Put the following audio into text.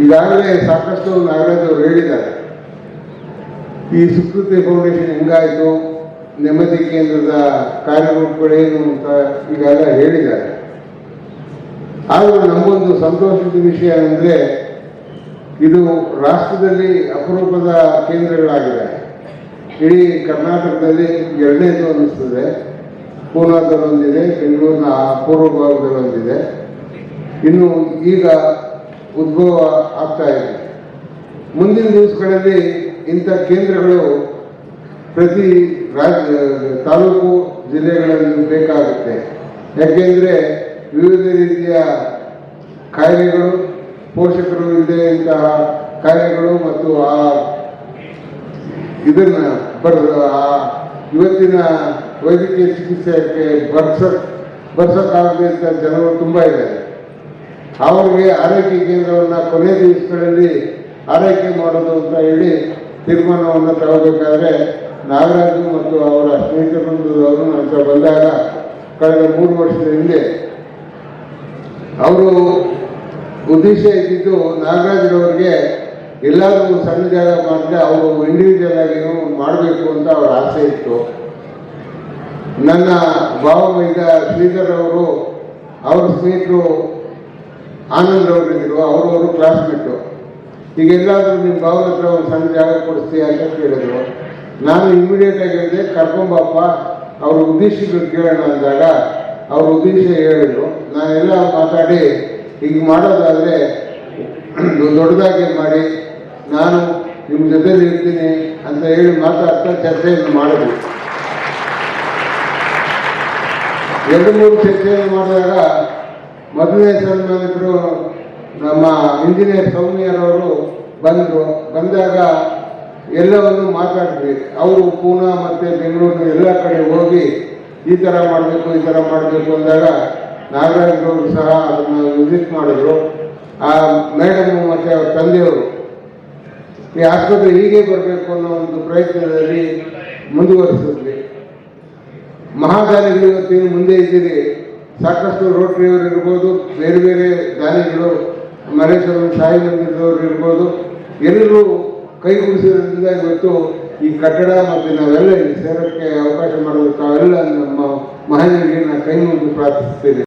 ಈಗಾಗಲೇ ಸಾಕಷ್ಟು ನಾಗರಾಜ್ ಅವರು ಹೇಳಿದ್ದಾರೆ. ಈ ಸುಕೃತಿ ಫೌಂಡೇಶನ್ ಹೆಂಗಾಯಿತು, ನೆಮ್ಮದಿ ಕೇಂದ್ರದ ಕಾರ್ಯರೂಪಗಳೇನು ಅಂತ ಈಗೆಲ್ಲ ಹೇಳಿದ್ದಾರೆ. ಆದರೂ ನಮಗೊಂದು ಸಂತೋಷದ ವಿಷಯ ಅಂದರೆ ಇದು ರಾಷ್ಟ್ರದಲ್ಲಿ ಅಪರೂಪದ ಕೇಂದ್ರಗಳಾಗಿದೆ. ಇಡೀ ಕರ್ನಾಟಕದಲ್ಲಿ ಎರಡನೇದು ಅನ್ನಿಸ್ತದೆ. ಪೂನಾದಲ್ಲೊಂದಿದೆ, ಬೆಂಗಳೂರಿನ ಪೂರ್ವ ಭಾಗದಲ್ಲೊಂದಿದೆ, ಇನ್ನು ಈಗ ಉದ್ಭವ ಆಗ್ತಾ ಇದೆ. ಮುಂದಿನ ದಿವಸಗಳಲ್ಲಿ ಇಂಥ ಕೇಂದ್ರಗಳು ಪ್ರತಿ ತಾಲೂಕು ಜಿಲ್ಲೆಗಳಲ್ಲಿ ಬೇಕಾಗುತ್ತೆ. ಯಾಕೆಂದರೆ ವಿವಿಧ ರೀತಿಯ ಕಾಯಿಲೆಗಳು, ಪೋಷಕರು ಇದೆ ಇಂತಹ ಕಾಯಿಲೆಗಳು ಮತ್ತು ಇವತ್ತಿನ ವೈದ್ಯಕೀಯ ಚಿಕಿತ್ಸೆಗೆ ಬರ್ಸಕ್ಕಾಗದಂಥ ಜನರು ತುಂಬ ಇದ್ದಾರೆ. ಅವರಿಗೆ ಆರೈಕೆ ಕೇಂದ್ರವನ್ನು ಕೊನೆಯ ದಿವಸಗಳಲ್ಲಿ ಆರೈಕೆ ಮಾಡೋದು ಅಂತ ಹೇಳಿ ತೀರ್ಮಾನವನ್ನು ತಗೋಬೇಕಾದ್ರೆ ನಾಗರಾಜು ಮತ್ತು ಅವರ ಸ್ನೇಹಿತರೊಂದವರು ನಂತರ ಬಂದಾಗ ಕಳೆದ 3 ವರ್ಷದ ಹಿಂದೆ ಅವರು ಉದ್ದೇಶ ಇದ್ದಿದ್ದು ನಾಗರಾಜ್ರವರಿಗೆ ಎಲ್ಲಾದರೂ ಸಣ್ಣ ಜಾಗ ಮಾಡಿದ್ರೆ ಅವರು ಇಂಡಿವಿಜುವಲ್ ಆಗಿ ಮಾಡಬೇಕು ಅಂತ ಅವರ ಆಸೆ ಇತ್ತು. ನನ್ನ ಭಾವ ವೈದ್ಯ ಶ್ರೀಧರ್ ಅವರು ಅವರ ಸ್ನೇಹಿತರು ಆನಂದ್ರವರಿದ್ದರು, ಅವರು ಕ್ಲಾಸ್ಮೇಟು. ಈಗೆಲ್ಲಾದರೂ ನಿಮ್ಮ ಭಾವನ ಹತ್ರ ಒಂದು ಸಣ್ಣ ಜಾಗ ಕೊಡಿಸ್ತೀಯ ಅಂತ ಕೇಳಿದ್ರು. ನಾನು ಇಮಿಡಿಯೇಟ್ ಆಗಿ ಹೇಳಿದೆ, ಕರ್ಕೊಂಬಪ್ಪ, ಅವ್ರ ಉದ್ದೇಶಗಳು ಕೇಳೋಣ ಅಂದಾಗ ಅವ್ರ ಉದ್ದೇಶ ಹೇಳಿದ್ರು. ನಾನೆಲ್ಲ ಮಾತಾಡಿ ಈಗ ಮಾಡೋದಾದರೆ ದೊಡ್ಡದಾಗಿ ಮಾಡಿ ನಾನು ನಿಮ್ಮ ಜೊತೆಲಿ ಇರ್ತೀನಿ ಅಂತ ಹೇಳಿ ಮಾತಾಡ್ತಾ ಚರ್ಚೆಯನ್ನು ಮಾಡಿದ್ವಿ. 2-3 ಚರ್ಚೆಯನ್ನು ಮಾಡಿದಾಗ ಮೊದಲನೇ ಸನ್ಮಾನಿಕರು ನಮ್ಮ ಇಂಜಿನಿಯರ್ ಸೌಮ್ಯರವರು ಬಂದಾಗ ಎಲ್ಲವನ್ನು ಮಾತಾಡಿದ್ವಿ. ಅವರು ಪೂನಾ ಮತ್ತು ಬೆಂಗಳೂರಿನ ಎಲ್ಲ ಕಡೆ ಹೋಗಿ ಈ ಥರ ಮಾಡಬೇಕು ಅಂದಾಗ ನಾಗರಾಜ್ರವರು ಸಹ ಅದನ್ನು ವಿಸಿಟ್ ಮಾಡಿದ್ರು. ಆ ಮೇಡಮ್ ಮತ್ತು ಅವ್ರ ತಂದೆಯವರು ಈ ಆಸ್ಪತ್ರೆ ಹೀಗೆ ಬರಬೇಕು ಅನ್ನೋ ಒಂದು ಪ್ರಯತ್ನದಲ್ಲಿ ಮುಂದುವರಿಸಿದ್ವಿ. ಮಹಾದಾನಿಗಳು ಇವತ್ತಿನ ಮುಂದೆ ಇದ್ದೀರಿ. ಸಾಕಷ್ಟು ರೋಟರಿಯವರು ಇರ್ಬೋದು, ಬೇರೆ ಬೇರೆ ದಾನಿಗಳು, ಮರೇಶ್ವರ ಶಾಹಿ ಮಂದಿರದವರು ಇರ್ಬೋದು, ಎಲ್ಲರೂ ಕೈಗೂಡಿಸೋದ್ರಿಂದ ಇವತ್ತು ಈ ಕಟ್ಟಡ ಮತ್ತು ನಾವೆಲ್ಲ ಇಲ್ಲಿ ಸೇರೋಕ್ಕೆ ಅವಕಾಶ ಮಾಡೋದಕ್ಕೆ ಅವೆಲ್ಲ ನಮ್ಮ ಮಹನೀಯರಿಗೆ ನಾನು ಕೈ ಮುಗಿದು ಪ್ರಾರ್ಥಿಸ್ತೇನೆ.